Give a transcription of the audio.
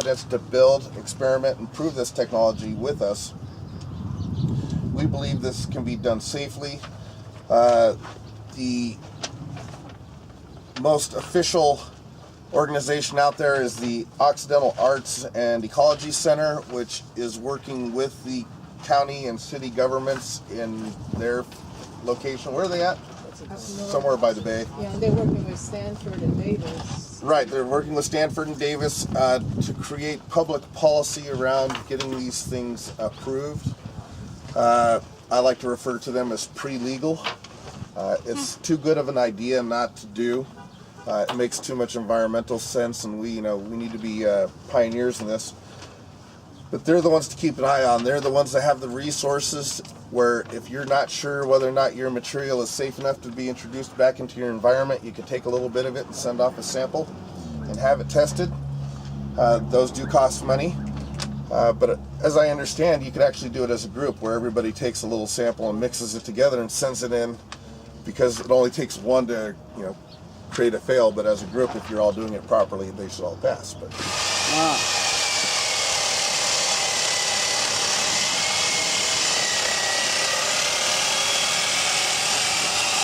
confidence to build, experiment, and prove this technology with us. We believe this can be done safely. The most official organization out there is the Occidental Arts and Ecology Center, which is working with the county and city governments in their location. Where are they at? Somewhere by the bay. Yeah, and they're working with Stanford and Davis. Right, they're working with Stanford and Davis to create public policy around getting these things approved. I like to refer to them as pre-legal. It's too good of an idea not to do. It makes too much environmental sense, and we need to be pioneers in this. But they're the ones to keep an eye on. They're the ones that have the resources where if you're not sure whether or not your material is safe enough to be introduced back into your environment, you can take a little bit of it and send off a sample and have it tested. Those do cost money. But as I understand, you could actually do it as a group where everybody takes a little sample and mixes it together and sends it in, because it only takes one to, create a fail. But as a group, if you're all doing it properly, they should all pass. But